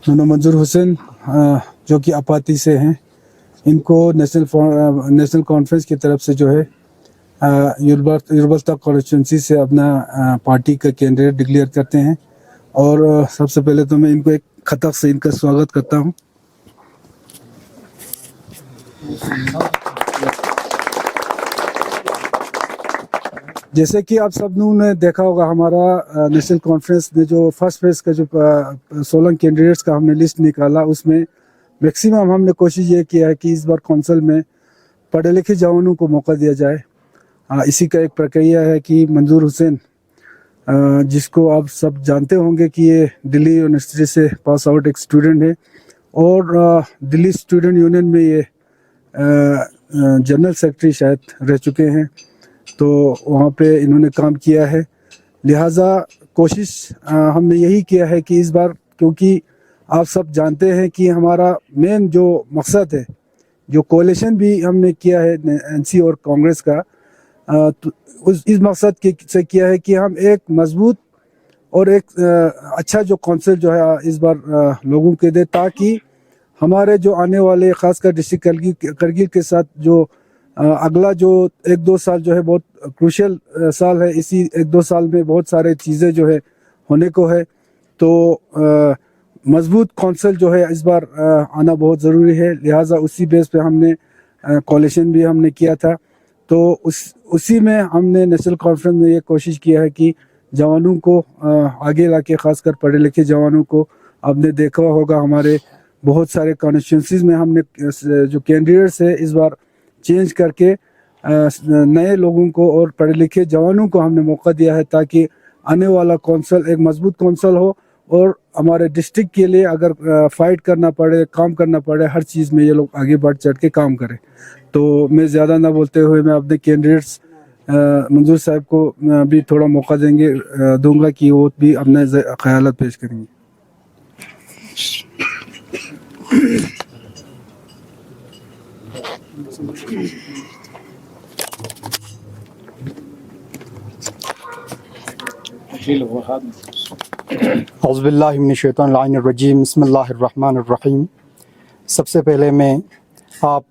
दोनों मंजूर हुसैन जो कि अपाती से हैं, इनको नेशनल कॉन्फ्रेंस की तरफ से जो है यूरबस्ता कॉन्स्टिट्यूंसी से अपना पार्टी का कैंडिडेट डिक्लेयर करते हैं। और सबसे पहले तो मैं इनको एक खतक से इनका स्वागत करता हूं। जैसे कि आप सब लोगों ने देखा होगा, हमारा नेशनल कॉन्फ्रेंस ने जो फर्स्ट फेज का जो 16 कैंडिडेट्स का हमने लिस्ट निकाला, उसमें मैक्सिमम हमने कोशिश ये किया है कि इस बार कौंसल में पढ़े लिखे जवानों को मौका दिया जाए। इसी का एक प्रक्रिया है कि मंजूर हुसैन, जिसको आप सब जानते होंगे कि ये दिल्ली यूनिवर्सिटी से पास आउट एक स्टूडेंट है और दिल्ली स्टूडेंट यूनियन में ये जनरल सेक्रेटरी शायद रह चुके हैं, तो वहाँ पे इन्होंने काम किया है। लिहाजा कोशिश हमने यही किया है कि इस बार, क्योंकि आप सब जानते हैं कि हमारा मेन जो मकसद है, जो कोalition भी हमने किया है एनसी और कांग्रेस का, तो इस मकसद से किया है कि हम एक मजबूत और एक अच्छा जो कौंसिल जो है इस बार लोगों के दे, ताकि हमारे जो आने वाले खासकर डिस्ट्रिक्ट करगिल के साथ जो अगला जो 1-2 साल जो है बहुत क्रूशियल साल है। इसी 1-2 साल में बहुत सारे चीज़ें जो है होने को है, तो मजबूत कौंसिल जो है इस बार आना बहुत ज़रूरी है। लिहाजा उसी बेस पे हमने कोalition भी हमने किया था, तो उसी में हमने नेशनल कॉन्फ्रेंस में ये कोशिश किया है कि जवानों को आगे लाके, खासकर पढ़े लिखे जवानों को, आपने देखा होगा हमारे बहुत सारे कॉन्स्टिट्यूंसीज में हमने जो कैंडिडेट्स है इस बार चेंज करके नए लोगों को और पढ़े लिखे जवानों को हमने मौका दिया है, ताकि आने वाला कौंसल एक मजबूत कौंसल हो और हमारे डिस्ट्रिक्ट के लिए अगर फाइट करना पड़े, काम करना पड़े, हर चीज़ में ये लोग आगे बढ़ चढ़ के काम करें। तो मैं ज़्यादा ना बोलते हुए मैं अपने कैंडिडेट्स मंजूर साहब को भी थोड़ा मौका दूंगा कि वो भी अपने ख्यालात पेश करेंगे। औज़ुबिल्लाहिमिनश्शैतानिर्रजीम, बिस्मिल्लाहिर्रहमानिर्रहीम। सबसे पहले मैं आप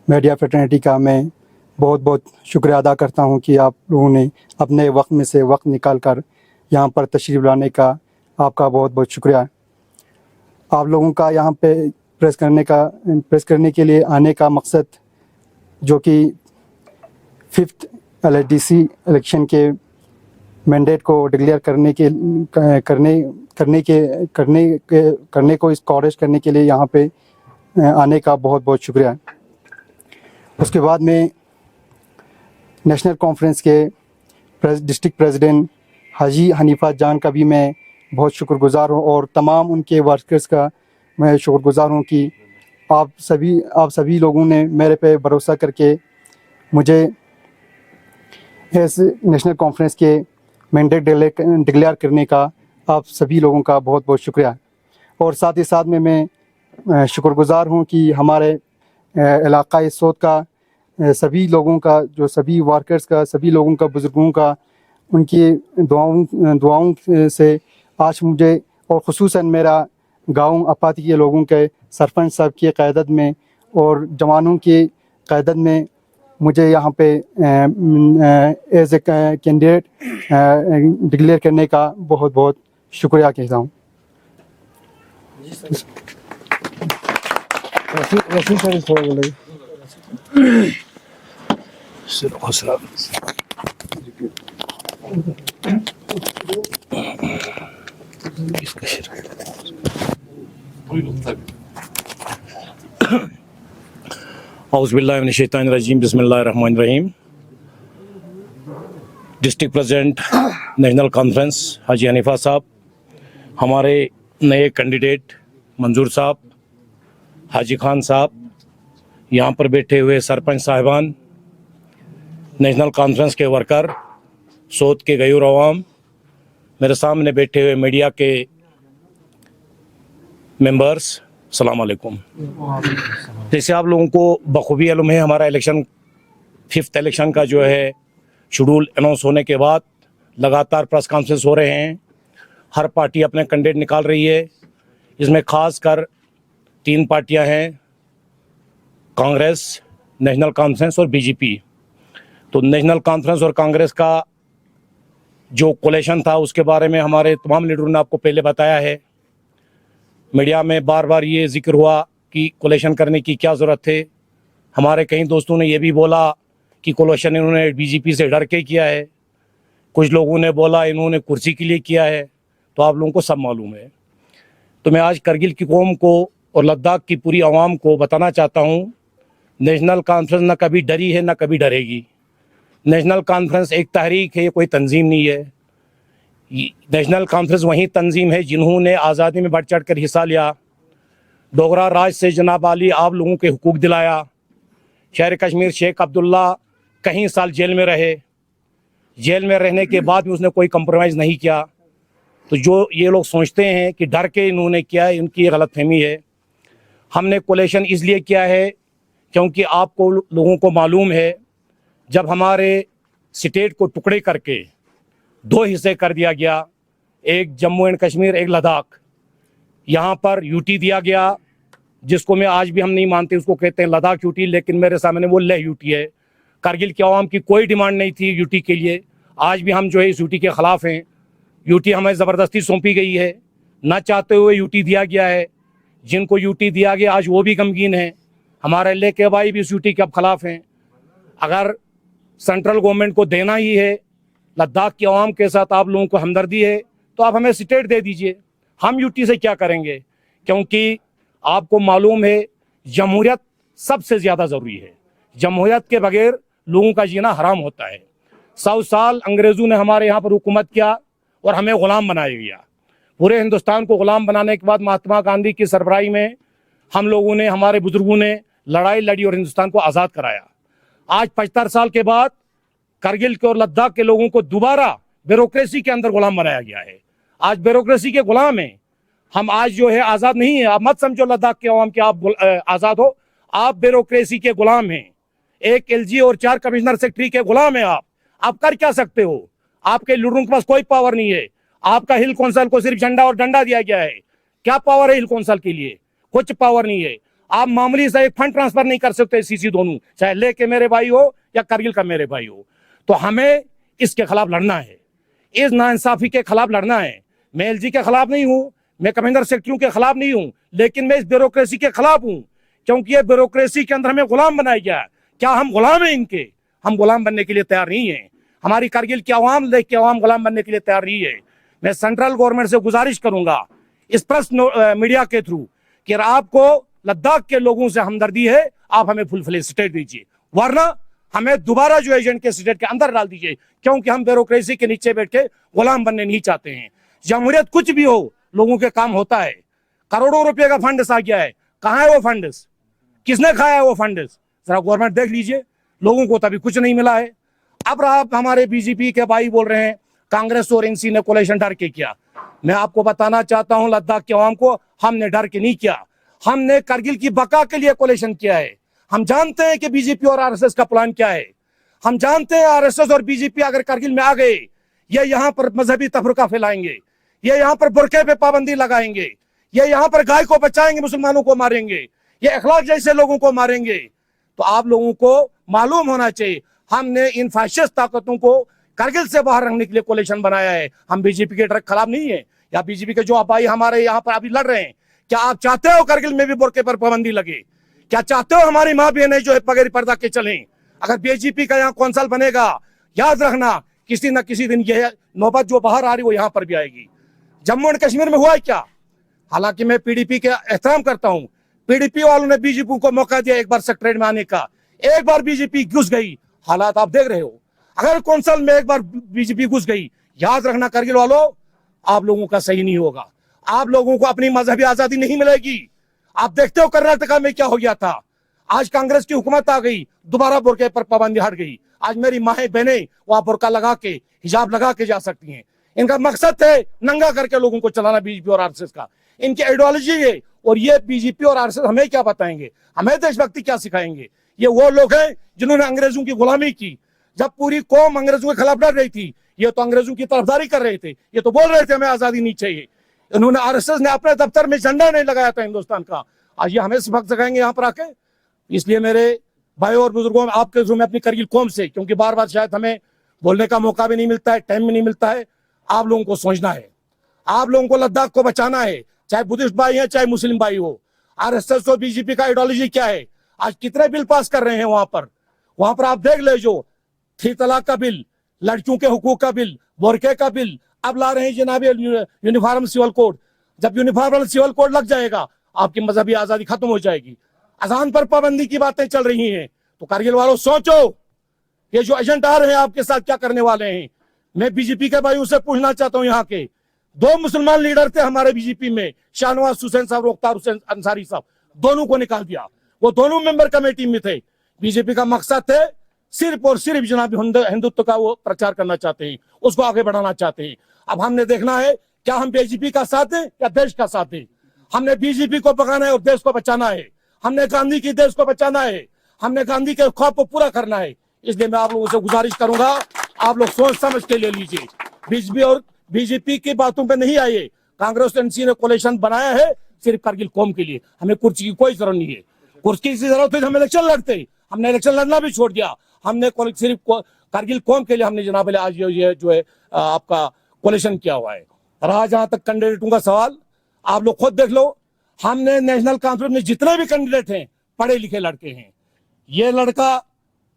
मीडिया फ्रेटर्निटी का मैं बहुत बहुत शुक्रिया अदा करता हूं कि आप लोगों ने अपने वक्त में से वक्त निकाल कर यहाँ पर तशरीफ़ लाने का आपका बहुत बहुत शुक्रिया। आप लोगों का यहाँ पे प्रेस करने के लिए आने का मकसद, जो कि 5th LDC इलेक्शन के मैंडेट को डिक्लेयर करने को इनकरेज करने के लिए यहाँ पे आने का बहुत बहुत शुक्रिया। उसके बाद में नेशनल कॉन्फ्रेंस के डिस्ट्रिक्ट प्रेसिडेंट हाजी हनीफा जान का भी मैं बहुत शुक्रगुज़ार हूँ, और तमाम उनके वर्कर्स का मैं शुक्रगुज़ार हूँ कि आप सभी लोगों ने मेरे पे भरोसा करके मुझे इस नेशनल कॉन्फ्रेंस के मैंडेट डिक्लेयर करने का आप सभी लोगों का बहुत बहुत शुक्रिया। और साथ ही साथ में मैं शुक्रगुज़ार हूँ कि हमारे इलाक़ाई सोत का सभी लोगों का, जो सभी वर्कर्स का, सभी लोगों का, बुज़ुर्गों का, उनकी दुआओं से आज मुझे, और ख़ुसूसन मेरा गाँव अपाती के लोगों के सरपंच साहब की क़यादत में और जवानों की क़यादत में मुझे यहाँ पे एज ए कैंडिडेट डिक्लेयर करने का बहुत बहुत शुक्रिया कहता हूँ। औज़ुबिल्लाहिमिनश्शैतानिर्रजीम, बिस्मिल्लाहिर्रहमानिर्रहीम। डिस्ट्रिक्ट प्रेसिडेंट नेशनल कॉन्फ्रेंस हाजी हनीफा साहब, हमारे नए कैंडिडेट मंजूर साहब, हाजी खान साहब, यहाँ पर बैठे हुए सरपंच साहिबान, नेशनल कॉन्फ्रेंस के वर्कर, सोत के गयूर अवाम, मेरे सामने बैठे हुए मीडिया के मेंबर्स, अस्सलाम वालेकुम। जैसे आप लोगों को बखूबी मालूम है, हमारा इलेक्शन 5th इलेक्शन का जो है शेड्यूल अनाउंस होने के बाद लगातार प्रेस कॉन्फ्रेंस हो रहे हैं, हर पार्टी अपने कैंडिडेट निकाल रही है। इसमें खासकर 3 पार्टियां हैं, कांग्रेस, नेशनल कॉन्फ्रेंस और बीजेपी। तो नेशनल कॉन्फ्रेंस और कांग्रेस का जो कोलेशन था उसके बारे में हमारे तमाम लीडरों ने आपको पहले बताया है। मीडिया में बार बार ये जिक्र हुआ कि कोलेशन करने की क्या ज़रूरत है। हमारे कई दोस्तों ने ये भी बोला कि कोलेशन इन्होंने बीजेपी से डर के किया है, कुछ लोगों ने बोला इन्होंने कुर्सी के लिए किया है। तो आप लोगों को सब मालूम है। तो मैं आज करगिल की कौम को और लद्दाख की पूरी आवाम को बताना चाहता हूँ, नेशनल कॉन्फ्रेंस न कभी डरी है न कभी डरेगी। नेशनल कॉन्फ्रेंस एक तहरीक है, कोई तंजीम नहीं है। नेशनल कॉन्फ्रेंस वही तंजीम है जिन्होंने आज़ादी में बढ़ चढ़ कर हिस्सा लिया, डोगरा राज से जनाब अली आप लोगों के हुकूक दिलाया। शहर कश्मीर शेख अब्दुल्ला कई साल जेल में रहे, जेल में रहने के बाद भी उसने कोई कंप्रोमाइज़ नहीं किया। तो जो ये लोग सोचते हैं कि डर के इन्होंने किया है, इनकी गलतफहमी है। हमने कोलेशन इसलिए किया है क्योंकि आपको लोगों को मालूम है, जब हमारे स्टेट को टुकड़े करके 2 हिस्से कर दिया गया, एक जम्मू एंड कश्मीर, एक लद्दाख, यहाँ पर यूटी दिया गया, जिसको मैं आज भी हम नहीं मानते, उसको कहते हैं लद्दाख यूटी, लेकिन मेरे सामने वो लेह यूटी है। करगिल की आवाम की कोई डिमांड नहीं थी यूटी के लिए। आज भी हम जो है इस यूटी के ख़िलाफ़ हैं। यूटी हमें ज़बरदस्ती सौंपी गई है, ना चाहते हुए यूटी दिया गया है। जिनको यूटी दिया गया आज वो भी गमगीन हैं। हमारे एल के भाई भी इस यूटी के अब खिलाफ़ हैं। अगर सेंट्रल गवर्नमेंट को देना ही है, लद्दाख की आवाम के साथ आप लोगों को हमदर्दी है, तो आप हमें स्टेट दे दीजिए। हम यूटी से क्या करेंगे? क्योंकि आपको मालूम है जमहूरियत सबसे ज़्यादा ज़रूरी है। जमहूरियत के बगैर लोगों का जीना हराम होता है। 100 साल अंग्रेज़ों ने हमारे यहाँ पर हुकूमत किया और हमें ग़ुलाम बनाया गया। पूरे हिंदुस्तान को ग़ुलाम बनाने के बाद महात्मा गांधी की सरबराही में हम लोगों ने, हमारे बुजुर्गों ने लड़ाई लड़ी और हिंदुस्तान को आज़ाद कराया। आज 75 साल के बाद करगिल के और लद्दाख के लोगों को दोबारा ब्यूरोक्रेसी के अंदर ग़ुलाम बनाया गया है। आज ब्यूरोक्रेसी के ग़ुलाम हैं हम। आज जो है आज़ाद नहीं है। आप मत समझो लद्दाख के अवाम के आप आज़ाद हो, आप ब्यूरोक्रेसी के ग़ुलाम हैं। एक एलजी और 4 कमिश्नर सेक्रेटरी के ग़ुलाम हैं आप कर क्या सकते हो? आपके लीडरों के पास कोई पावर नहीं है। आपका हिल कौंसिल को सिर्फ झंडा और डंडा दिया गया है। क्या पावर है हिल कौंसिल के लिए? कुछ पावर नहीं है। आप मामूली सा एक फंड ट्रांसफर नहीं कर सकते सीसी दोनों, चाहे ले के मेरे भाई हो या करगिल का मेरे भाई हो। तो हमें इसके खिलाफ लड़ना है, इस नाइंसाफी के खिलाफ लड़ना है। मैं एलजी के खिलाफ नहीं हूँ, मैं कमिश्नर सेक्रेटरियों के खिलाफ नहीं हूँ, लेकिन मैं इस ब्यूरोक्रेसी के खिलाफ हूँ, क्योंकि ये ब्यूरोक्रेसी के अंदर हमें गुलाम बनाया गया है। क्या हम गुलाम हैं इनके? हम गुलाम बनने के लिए तैयार नहीं है। हमारी करगिल की आवाम देख के आवाम गुलाम बनने के लिए तैयार नहीं है। मैं सेंट्रल गवर्नमेंट से गुजारिश करूंगा इस प्रेस मीडिया के थ्रू कि आपको लद्दाख के लोगों से हमदर्दी है, आप हमें फुल फ्लेज स्टेट दीजिए, वरना हमें दोबारा जो एजेंट के स्टेट के अंदर डाल दीजिए, क्योंकि हम ब्यूरोक्रेसी के नीचे बैठ के गुलाम बनने नहीं चाहते हैं। जमहूरियत कुछ भी हो, लोगों के काम होता है। करोड़ों रुपए का फंड आ गया है, कहाँ है वो फंड? किसने खाया है वो फंड? जरा गवर्नमेंट देख लीजिए। लोगों को तभी कुछ नहीं मिला है। अब आप हमारे बीजेपी के भाई बोल रहे हैं कांग्रेस और एनसी ने कोलेशन डर के किया। मैं आपको बताना चाहता हूं लद्दाख के अवाम को, हमने डर के नहीं किया। हमने करगिल की बका के लिए कोलेशन किया है। हम जानते हैं कि बीजेपी और आरएसएस का प्लान क्या है। हम जानते हैं आरएसएस और बीजेपी अगर करगिल में आ गए, ये यहाँ पर मजहबी तफरका फैलाएंगे, ये यहाँ पर बुरके पे पाबंदी लगाएंगे, ये यहाँ पर गाय को बचाएंगे, मुसलमानों को मारेंगे, ये अखलाक जैसे लोगों को मारेंगे। तो आप लोगों को मालूम होना चाहिए हमने इन फाशिस्ट ताकतों को करगिल से बाहर रखने के लिए कोलिशन बनाया है। हम बीजेपी के ट्रक खिलाफ नहीं है, या बीजेपी के जो अपाई हमारे यहाँ पर अभी लड़ रहे हैं। क्या आप चाहते हो करगिल में भी बुरके पर पाबंदी लगे? क्या चाहते हो हमारी माँ बहनें जो है बगैर पर्दा के चलें? अगर बीजेपी का यहाँ कौंसल बनेगा, याद रखना किसी न किसी दिन यह नौबत जो बाहर आ रही वो यहाँ पर भी आएगी। जम्मू एंड कश्मीर में हुआ है क्या? हालांकि मैं पीडीपी के एहतराम करता हूँ, पीडीपी वालों ने बीजेपी को मौका दिया एक बार सेक्रेटरीट में आने का, एक बार बीजेपी घुस गई। हालात आप देख रहे हो। अगर कौंसल में एक बार बीजेपी घुस गई, याद रखना करगिल वालों, आप लोगों का सही नहीं होगा। आप लोगों को अपनी मजहबी आजादी नहीं मिलेगी। आप देखते हो कर्नाटका में क्या हो गया था। आज कांग्रेस की हुकूमत आ गई, दोबारा बुरके पर पाबंदी हट गई। आज मेरी माएं बहनें वहां बुरका लगा के, हिजाब लगा के जा सकती हैं। इनका मकसद है नंगा करके लोगों को चलाना, बीजेपी और आरएसएस का इनकी आइडियोलॉजी है। और ये बीजेपी और आरएसएस हमें क्या बताएंगे, हमें देशभक्ति क्या सिखाएंगे? ये वो लोग हैं जिन्होंने अंग्रेजों की गुलामी की। जब पूरी कौम अंग्रेजों के खिलाफ लड़ रही थी, ये तो अंग्रेजों की तरफदारी कर रहे थे। ये तो बोल रहे थे हमें आजादी नहीं चाहिए। इन्होंने आरएसएस ने अपने दफ्तर में झंडा नहीं लगाया था हिंदुस्तान का, आज ये हमें सबक सिखाएंगे यहाँ पर आके। इसलिए मेरे भाइयों और बुजुर्गों, आपके जो मैं अपनी करगिल कौम से, क्योंकि बार बार शायद हमें बोलने का मौका भी नहीं मिलता है, टाइम भी नहीं मिलता है, आप लोगों को सोचना है, आप लोगों को लद्दाख को बचाना है, चाहे बुद्धिस्ट भाई है चाहे मुस्लिम भाई हो। आरएसएस और बीजेपी का आइडियोलॉजी क्या है, आज कितने बिल पास कर रहे हैं वहां पर आप देख ले, जो 3 तलाक का बिल, लड़कियों के हुकूक का बिल, बोरके का बिल, अब ला रहे हैं जनाब यूनिफॉर्म सिविल कोड। जब यूनिफॉर्म सिविल कोड लग जाएगा आपकी मजहबी आजादी खत्म हो जाएगी। अजान पर पाबंदी की बातें चल रही हैं, तो कारगिल वालों सोचो, ये जो एजेंट आ रहे हैं आपके साथ क्या करने वाले हैं। मैं बीजेपी के भाइयों से पूछना चाहता हूं, यहाँ के 2 मुसलमान लीडर थे हमारे बीजेपी में, शाहनवाज हुसैन साहब, मुख्तार हुसैन अंसारी साहब, दोनों को निकाल दिया। वो दोनों मेंबर कमेटी में थे। बीजेपी का मकसद थे सिर्फ और सिर्फ जनाब हिंदुत्व का वो प्रचार करना चाहते हैं, उसको आगे बढ़ाना चाहते हैं। अब हमने देखना है क्या हम बीजेपी का साथ दें या देश का साथ दें। हमने बीजेपी को भगाना है और देश को बचाना है। हमने गांधी की देश को बचाना है, हमने गांधी के ख्वाब को पूरा करना है। इसलिए मैं आप लोगों से गुजारिश करूंगा, आप लोग सोच समझ के ले लीजिए। बीजेपी की बातों पे नहीं आइए। कांग्रेस एनसी ने कोalition बनाया है सिर्फ कारगिल कौम के लिए। हमें कुर्सी की कोई जरूरत नहीं है। कुर्सी की जरूरत है हम इलेक्शन लड़ते, हमने इलेक्शन लड़ना भी छोड़ दिया। हमने सिर्फ कारगिल कौम के लिए हमने जनाब आज ये जो है आपका कोalition किया हुआ है। रहा जहां तक कैंडिडेटों का सवाल, आप लोग खुद देख लो, हमने नेशनल कॉन्फ्रेंस में जितने भी कैंडिडेट हैं पढ़े लिखे लड़के हैं। ये लड़का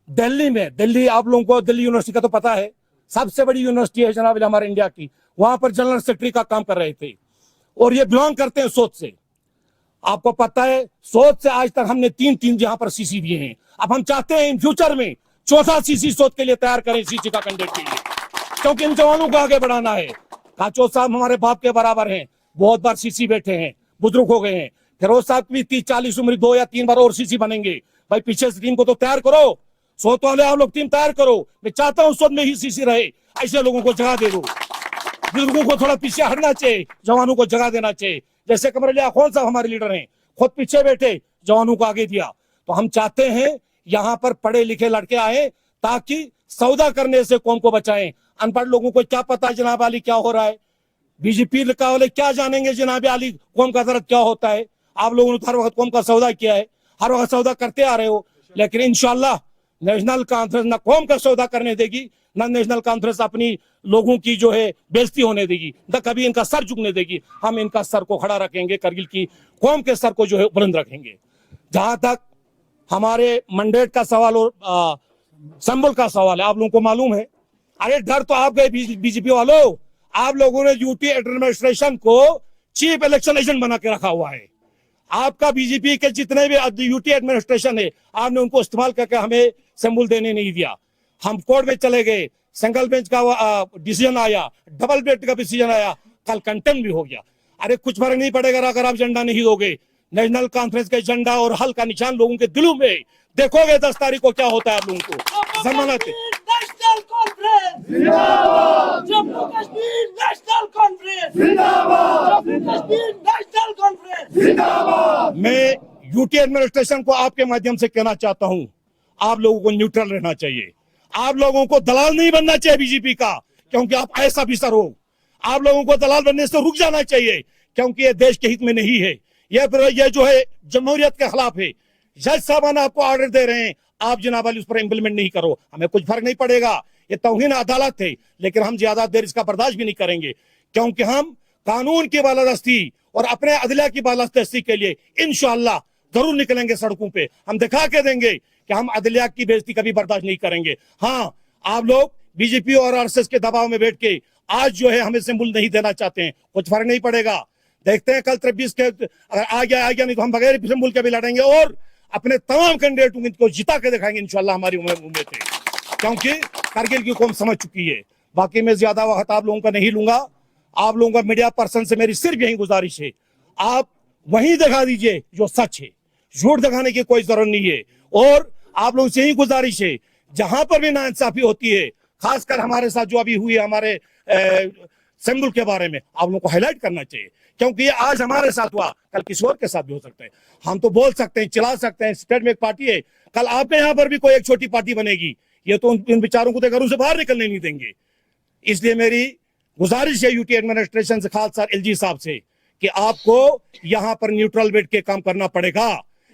दिल्ली में, दिल्ली आप लोगों को दिल्ली यूनिवर्सिटी का तो पता है, सबसे बड़ी यूनिवर्सिटी है जनाब हमारे इंडिया की, वहां पर जनरल सेक्रेटरी का काम कर रहे थे और ये बिलोंग करते हैं सोच से। आपको पता है सोच से आज तक हमने 3 यहाँ पर सीसी दिए हैं। अब हम चाहते हैं इन फ्यूचर में 4था सीसी सोच के लिए तैयार करें, सीसी का कैंडिडेट के लिए, क्योंकि इन जवानों को आगे बढ़ाना है। काचो साहब हमारे बाप के बराबर हैं, बहुत बार सीसी बैठे हैं, बुजुर्ग हो गए हैं। फिरोज साहब भी 30-40 उम्र 2 या 3 बार और सीसी बनेंगे। भाई पीछे से टीम को तो तैयार करो, सोच वाले आप लोग टीम तैयार करो। मैं चाहता हूं सोच में ही सीसी रहे, ऐसे लोगों को जगह दे दो। बुजुर्गों को थोड़ा पीछे हटना चाहिए, जवानों को जगह देना चाहिए। जैसे कमरलिया खान साहब हमारे लीडर हैं, खुद पीछे बैठे, जवानों को आगे दिया। तो हम चाहते हैं यहाँ पर पढ़े लिखे लड़के आए ताकि सौदा करने से कौम को बचाएं। अनपढ़ लोगों को क्या पता जनाब अली क्या हो रहा है, बीजेपी का वाले क्या जानेंगे जनाब अली कौम का दर्द क्या होता है। आप लोगों ने हर वक्त कौम का सौदा किया है, हर वक्त सौदा करते आ रहे हो, लेकिन इंशाल्लाह नेशनल कॉन्फ्रेंस ना कौम का सौदा करने देगी, ना नेशनल कॉन्फ्रेंस अपनी लोगों की जो है बेइज्जती होने देगी, न कभी इनका सर झुकने देगी। हम इनका सर को खड़ा रखेंगे, करगिल की कौम के सर को जो है बुलंद रखेंगे। जहां तक हमारे मंडेट का सवाल और संबल का सवाल है, आप लोगों को मालूम है, अरे डर तो आप गए बीजेपी वालों, आप लोगों ने यूटी एडमिनिस्ट्रेशन को चीफ इलेक्शन एजेंट बना के रखा हुआ है। आपका बीजेपी के जितने भी यूटी एडमिनिस्ट्रेशन है, आपने उनको इस्तेमाल करके हमें संबल देने नहीं दिया। हम कोर्ट में चले गए, सिंगल बेंच का डिसीजन आया, डबल बेंच का डिसीजन आया, कल कंटेम्प्ट भी हो गया। अरे कुछ फर्क नहीं पड़ेगा अगर आप झंडा नहीं दोगे। नेशनल कॉन्फ्रेंस के झंडा और हल का निशान लोगों के दिलों में, देखोगे 10 तारीख को क्या होता है आप लोगों को। जमानत नेशनल कॉन्फ्रेंस जिंदाबाद, जम्मू कश्मीर नेशनल कॉन्फ्रेंस जिंदाबाद, जम्मू कश्मीर नेशनल कॉन्फ्रेंस जिंदाबाद। मैं यूटी एडमिनिस्ट्रेशन को आपके माध्यम से कहना चाहता हूं, आप लोगों को न्यूट्रल रहना चाहिए। आप लोगों को दलाल नहीं बनना चाहिए बीजेपी का, क्योंकि आप ऐसा अफसर हो। आप लोगों को दलाल बनने से रुक जाना चाहिए, क्योंकि ये देश के हित में नहीं है। ये जो है जमहूरियत के खिलाफ है। जज साहबान आपको ऑर्डर दे रहे हैं, आप जनाब अली उस पर इम्प्लीमेंट नहीं करो, हमें कुछ फर्क नहीं पड़ेगा। ये तौहीन अदालत है, लेकिन हम ज्यादा देर इसका बर्दाश्त भी नहीं करेंगे, क्योंकि हम कानून की बालादस्ती और अपने अदलिया की बालादस्ती के लिए इंशाअल्लाह जरूर निकलेंगे सड़कों पे। हम दिखा के देंगे कि हम अदलिया की बेइज्जती कभी बर्दाश्त नहीं करेंगे। हाँ, आप लोग बीजेपी और आरएसएस के दबाव में बैठ के आज जो है हमें सिंबल नहीं देना चाहते हैं, कुछ फर्क नहीं पड़ेगा। देखते हैं कल 23 के अगर आ गया नहीं तो हम बगैर सिंबल के भी लड़ेंगे और अपने तमाम कैंडिडेटों को जिता के दिखाएंगे इंशाल्लाह। हमारी उम्मीद है, क्योंकि कारगिल की कौम समझ चुकी है। बाकी मैं ज्यादा वक्त आप लोगों का नहीं लूंगा। आप लोगों का मीडिया पर्सन से मेरी सिर्फ यही गुजारिश है, आप वही दिखा दीजिए जो सच है, झूठ दिखाने की कोई जरूरत नहीं है। और आप लोगों से यही गुजारिश है, जहां पर भी नाइंसाफी होती है, खासकर हमारे साथ जो अभी हुई है हमारे सिंबल के बारे में, आप लोगों को हाईलाइट करना चाहिए, क्योंकि ये आज हमारे साथ हुआ, कल किसी और के साथ भी हो सकता है। हम तो बोल सकते हैं, चिल्ला सकते हैं, स्टेट में एक पार्टी है, कल आपके यहाँ पर भी कोई एक छोटी पार्टी बनेगी, ये तो इन विचारों को तो घरों से बाहर निकलने नहीं देंगे। इसलिए मेरी गुजारिश है यूटी एडमिनिस्ट्रेशन से, खास सर एलजी साहब से, कि आपको यहाँ पर न्यूट्रल बैठ के काम करना पड़ेगा।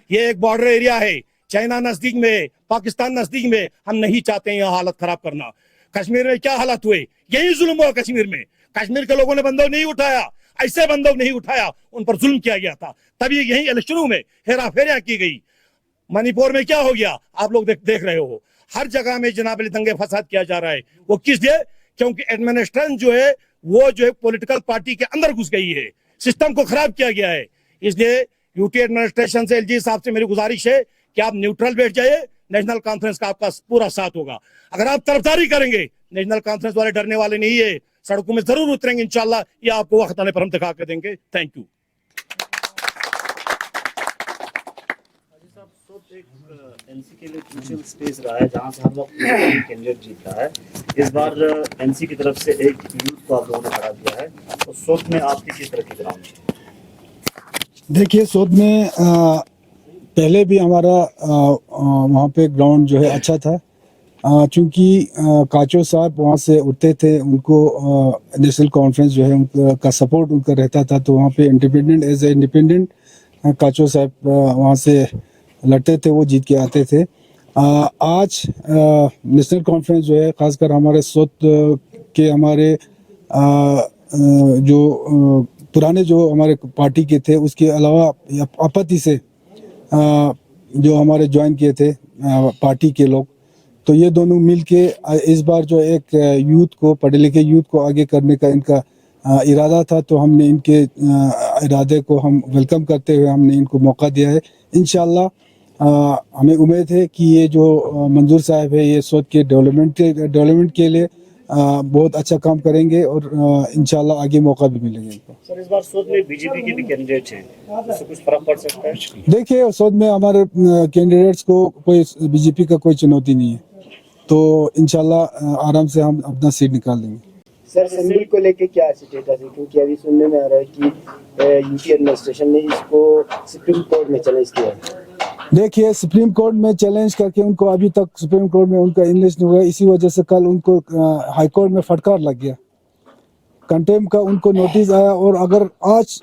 ये एक बॉर्डर एरिया है, चाइना नजदीक में, पाकिस्तान नजदीक में, हम नहीं चाहते यहाँ हालत खराब करना। कश्मीर में क्या हालत हुए, यही जुल्म हुआ कश्मीर में। कश्मीर के लोगों ने बंदूक नहीं उठाया, ऐसे बंदूक नहीं उठाया, उन पर जुल्म किया गया था। तभी यही इलेक्शनों में हेरा फेरिया की गई। मणिपुर में क्या हो गया आप लोग देख रहे हो। हर जगह में जनाब दंगे फसाद किया जा रहा है। वो किस लिए? क्योंकि एडमिनिस्ट्रेशन जो है वो जो है पॉलिटिकल पार्टी के अंदर घुस गई है, सिस्टम को खराब किया गया है। इसलिए यूटी एडमिनिस्ट्रेशन से, एलजी साहब से मेरी गुजारिश है कि आप न्यूट्रल बैठ जाइए। नेशनल कॉन्फ्रेंस का आपका पूरा साथ होगा। अगर आप तरफदारी करेंगे, नेशनल कॉन्फ्रेंस वाले डरने वाले नहीं है, सड़कों में जरूर उतरेंगे इंशाल्लाह। ये आपको वक्त आने पर हम दिखा कर देंगे। Thank you. एनसी के लिए क्रूशियल स्पेस रहा है जहां से हर वक्त कैंडिडेट जीता है। इस बार एनसी की तरफ से एक यूथ को आप लोगों ने खड़ा दिया है, तो सोच में आपकी किस तरह की ग्राउंड है? देखिए, सोद में पहले भी हमारा वहाँ पे ग्राउंड जो है अच्छा था, चूँकि काचो साहब वहाँ से उठते थे, उनको नेशनल कॉन्फ्रेंस जो है उनका सपोर्ट उनका रहता था, तो वहाँ पे इंडिपेंडेंट एज ए इंडिपेंडेंट काचो साहब वहाँ से लड़ते थे, वो जीत के आते थे। आज नेशनल कॉन्फ्रेंस जो है, खासकर हमारे सोद के हमारे जो पुराने जो हमारे पार्टी के थे, उसके अलावा आपत्ति से जो हमारे ज्वाइन किए थे पार्टी के लोग, तो ये दोनों मिलके इस बार जो एक यूथ को, पढ़े लिखे यूथ को आगे करने का इनका इरादा था, तो हमने इनके इरादे को हम वेलकम करते हुए हमने इनको मौका दिया है। इंशाल्लाह हमें उम्मीद है कि ये जो मंजूर साहब है, ये सोच के डेवलपमेंट के लिए बहुत अच्छा काम करेंगे और इंशाल्लाह आगे मौका भी मिलेगा इनको। सर, इस बार सोच में बीजेपी के भी कैंडिडेट हैं, उससे कुछ फर्क पड़ सकता है? देखिए, सोच में हमारे कैंडिडेट्स को कोई बीजेपी का कोई चुनौती नहीं है, तो इंशाल्लाह आराम से हम अपना सीट निकाल देंगे। सर, सिंबल को लेके क्या स्टेटस है? क्योंकि अभी सुनने में आ रहा है कि यूटी एडमिनिस्ट्रेशन ने इसको सुप्रीम कोर्ट में चैलेंज किया है। देखिए, सुप्रीम कोर्ट में चैलेंज करके उनको अभी तक सुप्रीम कोर्ट में उनका इंग्लिश नहीं हुआ, इसी वजह से कल उनको हाई कोर्ट में फटकार लग गया, कंटेम्प का उनको नोटिस आया। और अगर आज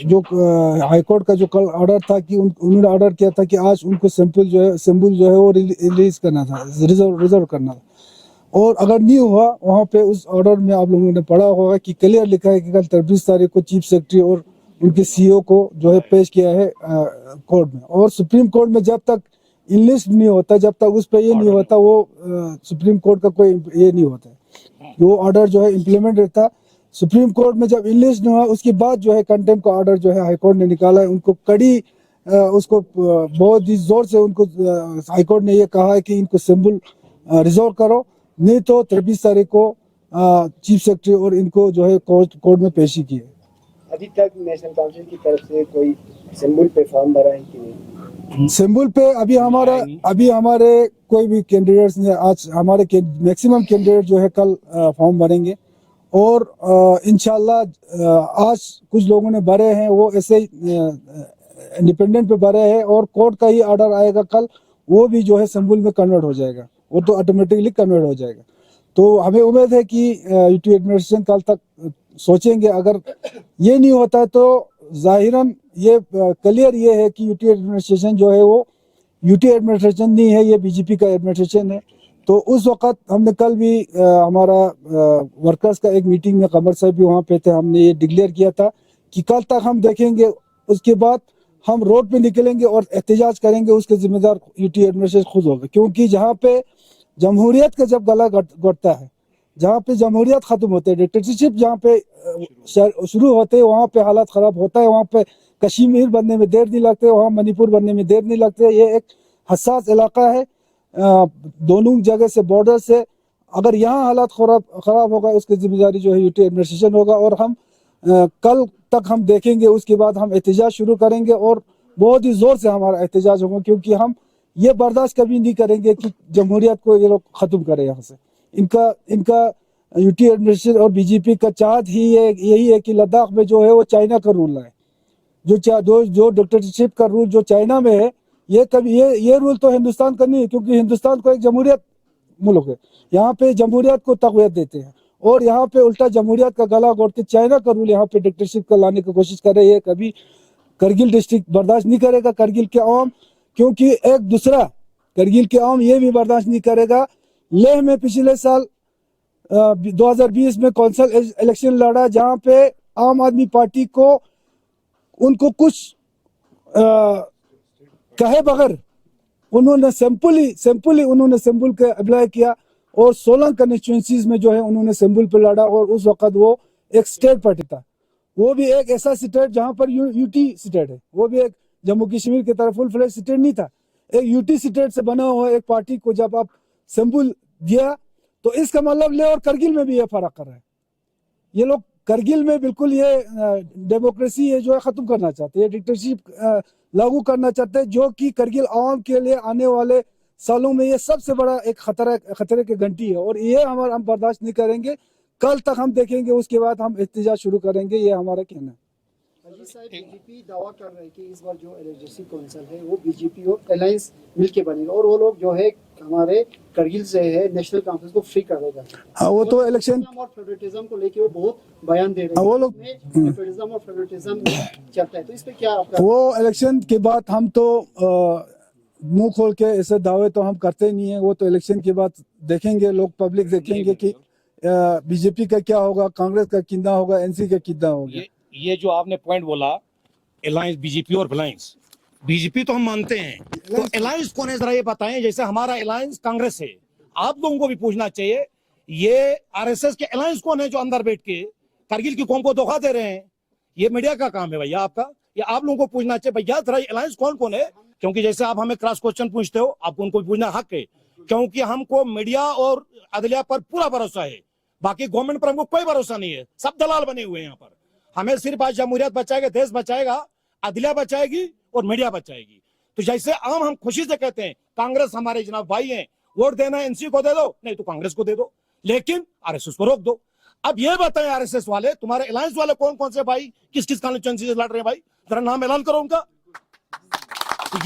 जो हाई कोर्ट का जो कल ऑर्डर था कि उन्होंने ऑर्डर किया था कि आज उनको सिंबल जो है वो रिलीज करना था, रिजर्व करना था, और अगर नहीं हुआ, वहाँ पे उस ऑर्डर में आप लोगों ने पढ़ा होगा कि क्लियर लिखा है कि कल 23 तारीख को चीफ सेक्रेटरी और उनके सीईओ को जो है पेश किया है कोर्ट में। और सुप्रीम कोर्ट में जब तक इंग्लिश नहीं होता, जब तक उस पर ये नहीं होता, वो सुप्रीम कोर्ट का कोई ये नहीं होता है, वो ऑर्डर जो है इम्प्लीमेंट रहता। सुप्रीम कोर्ट में जब इंग्लिश नहीं हुआ, उसके बाद जो है कंटेम्प्ट का ऑर्डर जो है हाई कोर्ट ने निकाला है। उनको कड़ी उसको बहुत ही जोर से उनको हाई कोर्ट ने ये कहा है कि इनको सिंबल रिजॉल्व करो, नहीं तो 23 तारीख को चीफ सेक्रेटरी और इनको जो है कोर्ट में पेशी की है। अभी तक नेशनल काउंसिल की तरफ से कोई सिंबल पे फॉर्म भरा है कि नहीं? सिंबल पे अभी हमारे कोई भी कैंडिडेट्स ने, आज हमारे मैक्सिमम कैंडिडेट जो है कल फॉर्म भरेंगे, और इंशाल्लाह आज कुछ लोगों ने भरे हैं, वो ऐसे इंडिपेंडेंट पे भरे हैं, और कोर्ट का ही ऑर्डर आएगा कल, वो भी जो है सिंबल में कन्वर्ट हो जाएगा, वो तो ऑटोमेटिकली कन्वर्ट हो जाएगा। तो हमें उम्मीद है कि यूटी एडमिनिस्ट्रेशन कल तक सोचेंगे। अगर ये नहीं होता है तो जाहिरन ये क्लियर ये है कि यूटी एडमिनिस्ट्रेशन जो है वो यूटी एडमिनिस्ट्रेशन नहीं है, ये बीजेपी का एडमिनिस्ट्रेशन है। तो उस वक्त हमने कल भी हमारा वर्कर्स का एक मीटिंग में, कमर साहब भी वहाँ पे थे, हमने ये डिक्लेयर किया था कि कल तक हम देखेंगे, उसके बाद हम रोड पे निकलेंगे और एहतजाज करेंगे, उसके जिम्मेदार यूटी एडमिनिस्ट्रेशन खुद होगा। क्योंकि जहाँ पे जमहूरियत का जब गला घुटता है, जहाँ पे जमहूरियत खत्म होते हैं, डिक्टेटरशिप जहाँ पे शुरू होते हैं, वहाँ पे हालात ख़राब होता है। वहाँ पे कश्मीर बनने में देर नहीं लगते, वहाँ मणिपुर बनने में देर नहीं लगते। ये एक हसास इलाका है, दोनों जगह से, बॉर्डर से। अगर यहाँ हालात ख़राब होगा, उसकी जिम्मेदारी जो है यूटी एडमिनिस्ट्रेशन होगा। और हम कल तक हम देखेंगे, उसके बाद हम एहतजाज शुरू करेंगे, और बहुत ही ज़ोर से हमारा एहतजाज होगा, क्योंकि हम ये बर्दाश्त कभी नहीं करेंगे कि जमहूरियत को ये लोग ख़त्म करें यहाँ से। इनका यूटी एडमिनिस्ट्रेशन और बीजेपी का चाहत ही यही है कि लद्दाख में जो है वो चाइना का रूल है, जो डिक्टेटरशिप का रूल जो चाइना में है, ये रूल तो हिंदुस्तान का नहीं है, क्योंकि हिंदुस्तान को एक जमहूरियत मुल्क है। यहाँ पे जमहूरियत को तक़वियत देते हैं, और यहाँ पे उल्टा जमहूरियत का गला घोट के चाइना का रूल यहाँ पे डिक्टेटरशिप का लाने की कोशिश कर रही है। कभी करगिल डिस्ट्रिक्ट बर्दाश्त नहीं करेगा, करगिल के आवाम, क्योंकि एक दूसरा करगिल के आवाम ये भी बर्दाश्त नहीं करेगा। लेह में पिछले साल 2020 में कौंसल इलेक्शन लड़ा, जहाँ पे आम आदमी पार्टी को उनको कुछ कहे बगैर उन्होंने सिंपली उन्होंने सिंबल के अप्लाई किया और 16 कंस्टिट्यूंसीज में जो है उन्होंने सिंबल पे लड़ा। और उस वक्त वो एक स्टेट पार्टी था, वो भी एक ऐसा स्टेट जहां पर यूटी स्टेट है, वो भी एक जम्मू कश्मीर की तरफ फुल फ्लेज स्टेट नहीं था, एक यूटी स्टेट से बना हुआ एक पार्टी को जब आप सिंबल दिया तो इसका मतलब ले और करगिल में भी ये फर्क कर रहा है। ये लोग करगिल में बिल्कुल ये डेमोक्रेसी है जो है खत्म करना चाहते हैं, डिक्टेटरशिप लागू करना चाहते हैं, जो कि करगिल आवाम के लिए आने वाले सालों में ये सबसे बड़ा एक खतरे की घंटी है। और ये हम बर्दाश्त नहीं करेंगे। कल तक हम देखेंगे, उसके बाद हम एहतजाज शुरू करेंगे, ये हमारा कहना है। हाजी साहब, बीजेपी दावा कर रहे हैं कि इस बार जो एलर्जेसी काउंसिल है वो बीजेपी और अलायंस मिलके बनेगा और वो लोग जो है हमारे करगिल से है नेशनल कॉन्फ्रेंस को फ्री कर देगा। हाँ, वो तो इलेक्शन और फेडरेटिज्म को लेके वो बहुत बयान दे रहे हैं। वो लोग फेडरेटिज्म और फेडरेटिज्म चलता है, तो इस पे क्या आपका? वो इलेक्शन के बाद हम तो मुंह खोल के ऐसे दावे तो हम करते नहीं है। वो तो इलेक्शन के बाद देखेंगे, लोग पब्लिक देखेंगे कि बीजेपी का क्या होगा, कांग्रेस का कितना होगा, एनसी का कितना होगा। ये जो आपने पॉइंट बोला अलायंस बीजेपी और अलायंस, बीजेपी तो हम मानते हैं, तो अलायंस कौन है जरा ये बताएं। जैसे हमारा अलायंस कांग्रेस है, आप लोगों को भी पूछना चाहिए ये आरएसएस के अलायंस कौन है जो अंदर बैठ के करगिल की कौम को धोखा दे रहे हैं। ये मीडिया का काम है भैया आपका, ये आप लोगों को पूछना चाहिए भैया जरा अलायंस कौन कौन है। क्योंकि जैसे आप हमें क्रॉस क्वेश्चन पूछते हो, आपको उनको पूछना हक है, क्योंकि हमको मीडिया और अदलिया पर पूरा भरोसा है, बाकी गवर्नमेंट पर हमको कोई भरोसा नहीं है। सब दलाल बने हुए हैं यहाँ पर। हमें सिर्फ आज जमहूरियत बचाएगा, देश बचाएगा, अदलिया बचाएगी और मीडिया बचाएगी। तो जैसे आम हम खुशी से कहते हैं कांग्रेस हमारे जनाब भाई हैं, वोट देना एनसी को दे दो, नहीं तो कांग्रेस को दे दो, लेकिन आरएसएस को रोक दो। अब ये बताएं आरएसएस वाले, तुम्हारे अलायंस वाले कौन कौन से भाई किस किस कॉन्स्टिट्यूएंसी से लड़ रहे हैं भाई, जरा नाम ऐलान करो उनका।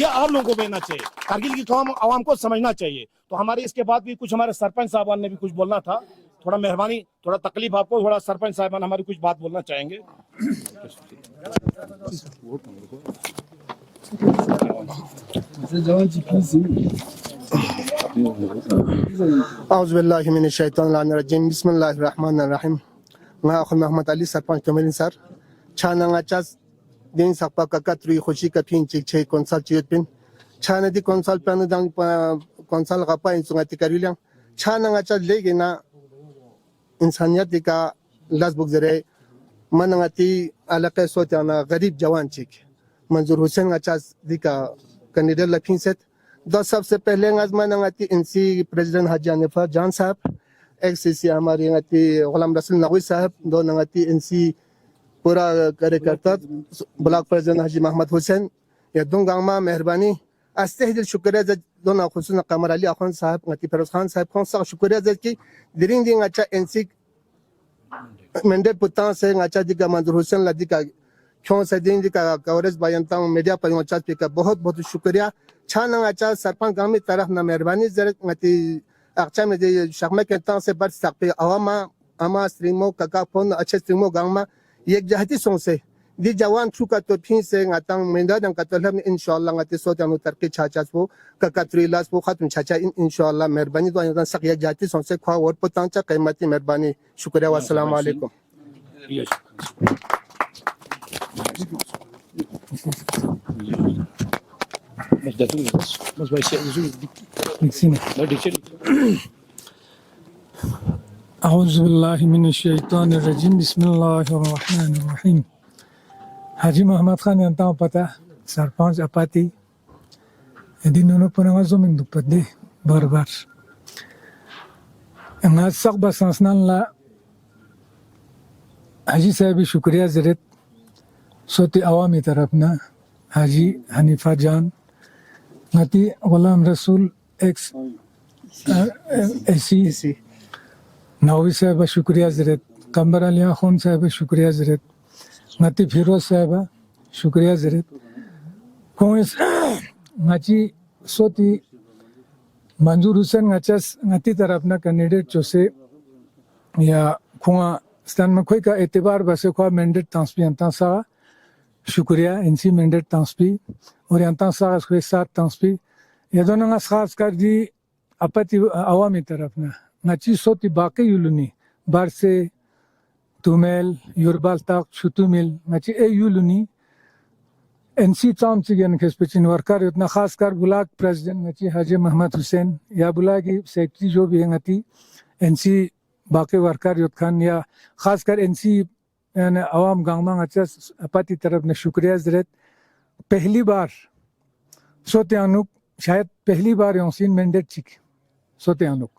ये आप लोगों को बेचना चाहिए, कारगिल की कौम आवाम को समझना चाहिए। तो हमारे इसके बाद भी कुछ हमारे सरपंच साहबान ने भी कुछ बोलना था, थोड़ा मेहरबानी, थोड़ा तकलीफ आपको, थोड़ा सरपंच साहबान हमारी कुछ बात बोलना चाहेंगे। Auzubillahi mineşşeytanirracim. Bismillahirrahmanirrahim. मैं अखुल मोहम्मद अली सरपंच कमेलिन सर छाना चास दिन सकपा का त्रि खुशी का फिन चिक छे कौंसल चियत पिन छाना दी कौंसल पेन दंग कौंसल गपा इन सुंगति करिलियं छाना चास लेगे ना इंसानियत का लस बुक जरे मनंगति अलके सोताना गरीब जवान चिक मंजूर हुसैन चास दी का कैंडिडेट लफिन सेट दो सबसे पहले मनंगति एनसी प्रेसिडेंट हाजी हनीफा जान साहब, एक्स हमारे गुलाम रसूल नकवी साहब, दो नंगती एनसी पूरा कार्यकर्ता ब्लॉक प्रेसिडेंट हाजी मोहम्मद हुसैन, ये दो गांव मेहरबानी अस्तहदिल शुक्रिया जज दोनों खुसून कमर अली अखन साहब नती फिरोज खान साहब कौन सा शुक्रिया जज की दिरिंग दिंग अच्छा एनसी मंडे पुता से अच्छा दिका मंजूर हुसैन लदी का क्यों से दिन दिका कवरेज बयानता मीडिया पर अच्छा का बहुत बहुत शुक्रिया छाना अच्छा सरपंच गांव में तरफ ना मेहरबानी जरूरत नती अच्छा में शर्मा के तां से बच सकते अवामा अमा स्ट्रीमो काका फोन अच्छे स्ट्रीमो गांव में ये जहती सों से दी जवान छुका तो फिर से ngатang मेंदा दंग कतलम इंशाल्लाह ngati सोचा नु तरके छाचा वो काका त्रिलास वो खत्म छाचा इंशाल्लाह मेहरबानी तो यहां सक ये जहती सों से खवा और पतांचा कीमती मेहरबानी शुक्रिया व अस्सलाम वालेकुम। Auzubillahi mineşşeytanirracim. Bismillahirrahmanirrahim. Haji Muhammad Khan yang tahu pata sarpanch apati jadi nono punanga zomin dupade barbar engat sak basansnan la Haji sahibi शुक्रिया जरत सोती आवामी तरफना हाजी हनीफा जान ngati Ghulam Rasool x AC Naqvi साहब शुक्रिया जरत कमर अली खान साहब शुक्रिया जरत ngati फिरोज साहब शुक्रिया जरत कोइस ngaci सोती मंजूर हुसैन ngacas ngati तरफना कैंडिडेट जो से या खुआ स्टन में कोई का एतबार बसे खुआ मैंडेट तांसपी अंता सा शुक्रिया इनसी मैंडेट तांसपी और अंता सा कोई साथ तांसपी ये दोनों का खास कर दी अपती आवामी तरफ ना नची सोती बाकी युलुनी बार से तुमेल युरबाल तक शुतुमिल नची ए युलुनी एनसी चाम चिगन के स्पेचिन वर्कर उतना खास कर बुलाक प्रेसिडेंट नची हाजी मोहम्मद हुसैन या बुला की सेक्रेटरी जो भी हैं एनसी बाकी वर्कर युद्ध खान या खास कर एनसी यानी आवाम गांव अच्छा अपती तरफ ने शुक्रिया जरत पहली बार सोते अनुक शायद पहली बार योंसिन मैंडेट चिक सोते अनुक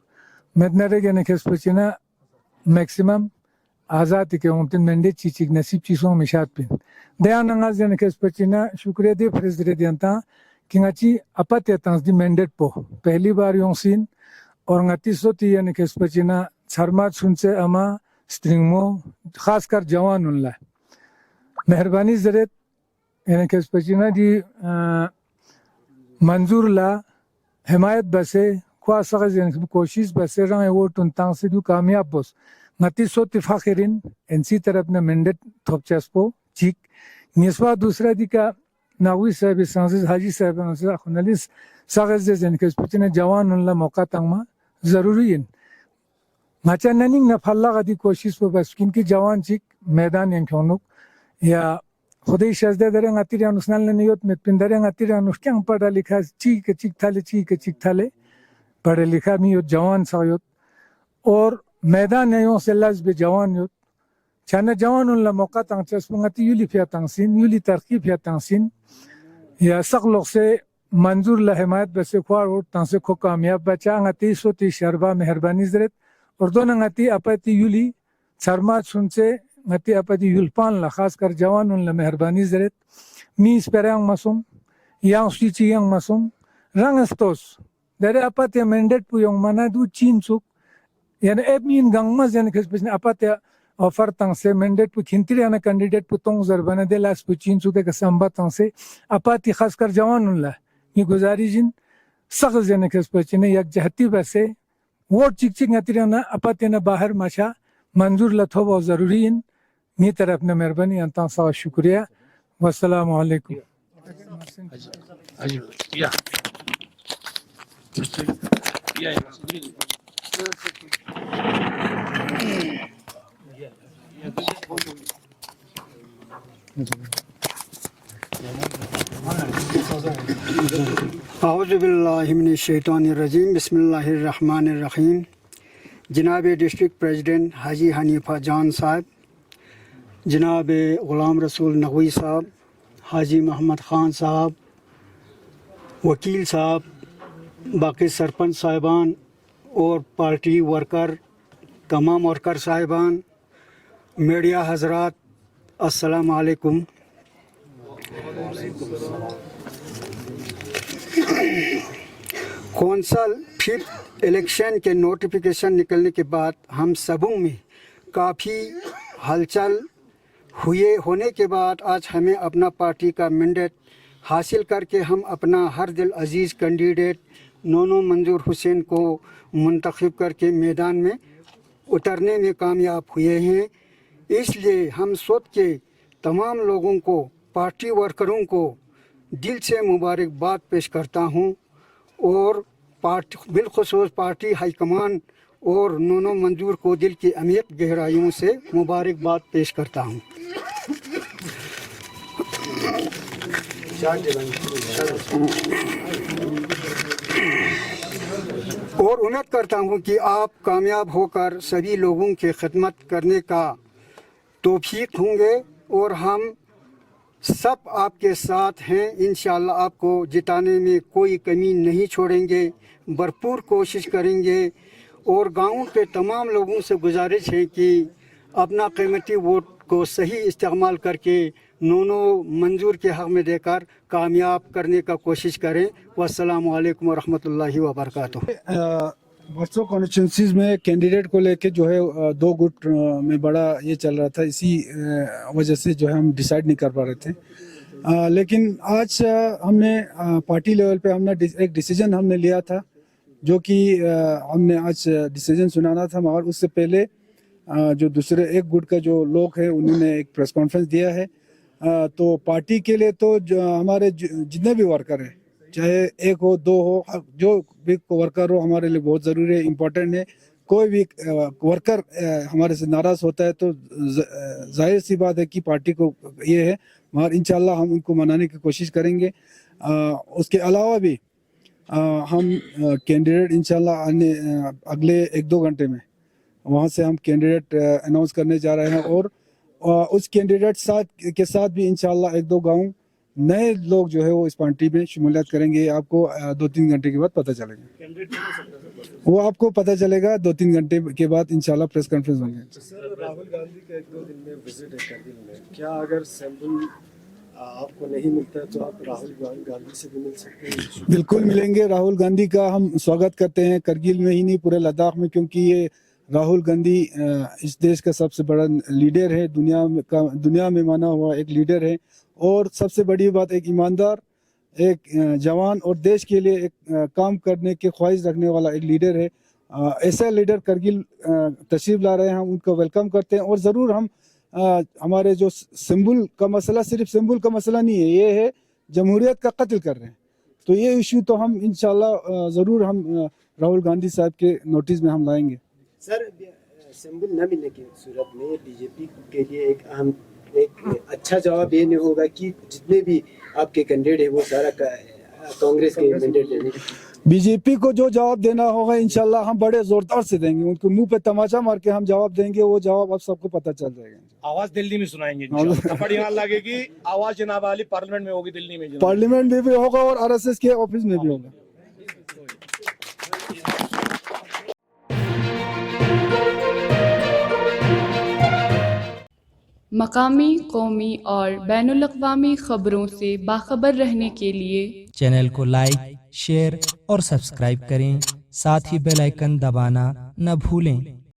मेदनरे के ने केस पचिना मैक्सिमम आज़ाद के उम्तिन मैंडेट चिक नसीब चीज़ों में शायद पिन दयान अंगाज़ ने केस पचिना शुक्रिया दे प्रेसिडेंट दियांता किंगाची अपते तंस दी मैंडेट पो पहली बार योंसिन और ngati सोती यानी केस पचिना शर्मा सुनसे अमा स्ट्रिंगमो खासकर जवान उनला मेहरबानी जरत यानी केस पचिना दी मंजूर ला हिमायत बसे ख्वासगज यानी कोशिश बसे रंग वो टुनतांग से दु कामयाब बोस ngati सोती फाखिरिन एनसी तरफ ने मैंडेट थोपचस्पो चिक निस्वा दूसरा दी का नावी साहब सांस हाजी साहब ने खुनलिस सागज यानी केस पचिना जवान उनला मौका तंगमा जरूरी है माचा ननिंग न फल्ला गदी कोशिश वो बस किनकी जवान चिक मैदान यांखोनुक या खुदे शजदे दरे ngatiria nusnal niyot met pindare ngatiria nushkyang pada likha चीक थाले पढ़े लिखा मी योत जवान सायोत और मैदान नयों से लज बे जवान योत छाने जवान उनला मौका तंग चस्पंगती युली फिया तंगसिन युली तरकीब फिया तंगसिन या सक लोग से मंजूर ला हिमायत बसे ख्वार और तंग से खो कामयाब बचा ngati सोती शरबा मेहरबानी जरत और दोनों ngati अपती युली Sharma सुनसे ngati apati yulpan la khas kar jawanun la meherbani zeret mi sperang masum yang suci yang masum rangastos dari apati mandat pu yang mana du chinsuk yani emin gangmas yani kesbesni apati offer tang se mandat pu khintri ana candidate pu tong zarbana de las pu chinsuk de kasamba tang se apati khas kar jawanun la ये गुजारिश सख्त जन kesbesni yak jahti base vote चिक चिक ngati na apati na bahar masha मंजूर लथो बहुत जरूरी है नी तरफ ने मेहरबानी अंता सा शुक्रिया वस्सलाम वालेकुम औज़ु बिल्लाहि मिनश शैतानिर रजीम बिस्मिल्लाहिर रहमानिर रहीम जनाब डिस्ट्रिक्ट प्रेसिडेंट हाजी हनीफा जान साहब, जनाब ग़ुलाम रसूल नक़वी साहब, हाजी मोहम्मद ख़ान साहब, वकील साहब, बाकी सरपंच साहिबान और पार्टी वर्कर, तमाम वर्कर साहिबान, मीडिया हज़रात, अस्सलाम वालेकुम। कौंसल फिफ्थ इलेक्शन के नोटिफिकेशन निकलने के बाद हम सबों में काफ़ी हलचल होने के बाद आज हमें अपना पार्टी का मैंडेट हासिल करके हम अपना हर दिल अजीज़ कैंडिडेट नोनो मंजूर हुसैन को मुंतखब करके मैदान में उतरने में कामयाब हुए हैं। इसलिए हम सोच के तमाम लोगों को, पार्टी वर्करों को दिल से मुबारकबाद पेश करता हूँ और बिलखुसूस पार्टी हाईकमान और नोनो मंजूर को दिल की अमीर गहराइयों से मुबारकबाद पेश करता हूँ। और उम्मीद करता हूँ कि आप कामयाब होकर सभी लोगों की खिदमत करने का तौफीक होंगे और हम सब आपके साथ हैं। इंशाअल्लाह आपको जिताने में कोई कमी नहीं छोड़ेंगे, भरपूर कोशिश करेंगे और गाँव के तमाम लोगों से गुजारिश है कि अपना कीमती वोट को सही इस्तेमाल करके नोनो मंजूर के हक़ में देकर कामयाब करने का कोशिश करें। वस्सलामु अलैकुम व रहमतुल्लाहि व बरकातुहू। बच्चों कॉन्स्टिट्यूंसीज में कैंडिडेट को लेके जो है दो गुट में बड़ा ये चल रहा था, इसी वजह से जो है हम डिसाइड नहीं कर पा रहे थे। लेकिन आज हमने पार्टी लेवल पे हमने एक डिसीजन हमने लिया था, जो कि हमने आज डिसीजन सुनाना था। मगर उससे पहले जो दूसरे एक गुट का जो लोग हैं उन्होंने एक प्रेस कॉन्फ्रेंस दिया है। तो पार्टी के लिए तो हमारे जितने भी वर्कर हैं, चाहे एक हो दो हो, जो भी वर्कर हो हमारे लिए बहुत ज़रूरी है, इम्पोर्टेंट है। कोई भी वर्कर हमारे से नाराज़ होता है तो जाहिर सी बात है कि पार्टी को ये है, मगर इंशाल्लाह हम उनको मनाने की कोशिश करेंगे। उसके अलावा भी हम कैंडिडेट इंशाल्लाह अगले 1-2 घंटे में वहाँ से हम कैंडिडेट अनाउंस करने जा रहे हैं, और उस कैंडिडेट के साथ भी इंशाल्लाह 1-2 गांव नए लोग जो है वो इस पार्टी में शमूलियत करेंगे। आपको 2-3 घंटे के बाद पता चलेगा, वो आपको पता चलेगा 2-3 घंटे के बाद इंशाल्लाह प्रेस कॉन्फ्रेंस होंगे। सर, राहुल गांधी का 1-2 दिन में विजिट है करगिल में, क्या अगर सैंपल आपको नहीं मिलता है तो आप राहुल गांधी से भी मिल सकते हैं? बिल्कुल मिलेंगे। राहुल गांधी का हम स्वागत करते हैं करगिल में ही नहीं, पूरे लद्दाख में, क्योंकि ये राहुल गांधी इस देश का सबसे बड़ा लीडर है, दुनिया में माना हुआ एक लीडर है, और सबसे बड़ी बात एक ईमानदार, एक जवान और देश के लिए एक काम करने के ख्वाहिश रखने वाला एक लीडर है। ऐसा लीडर करगिल तशरीफ ला रहे हैं, हम उनका वेलकम करते हैं। और ज़रूर हम हमारे जो सिंबल का मसला सिर्फ सिंबल का मसला नहीं है, ये है जमहूरियत का कत्ल कर रहे हैं, तो ये इशू तो हम इंशाल्लाह ज़रूर हम राहुल गांधी साहब के नोटिस में हम लाएंगे। सर, सिंबल न मिलने की सूरत में बीजेपी के लिए एक अच्छा जवाब ये नहीं होगा कि जितने भी आपके कैंडिडेट है वो सारा कांग्रेस के मैंडेट देने? बीजेपी को जो जवाब देना होगा इंशाल्लाह हम बड़े जोरदार से देंगे, उनको मुंह पे तमाचा मार के हम जवाब देंगे, वो जवाब अब सबको पता चल जाएगा। आवाज दिल्ली में सुनाएंगे, थप्पड़ यहाँ लगेगी, आवाज जनाब वाली पार्लियामेंट में होगी, दिल्ली में, पार्लियामेंट में भी होगा और आरएसएस के ऑफिस में भी होगा। मकामी, कौमी और बैनुल-अक़वामी ख़बरों से बाखबर रहने के लिए चैनल को लाइक, शेयर और सब्सक्राइब करें। साथ ही बेल आइकन दबाना न भूलें।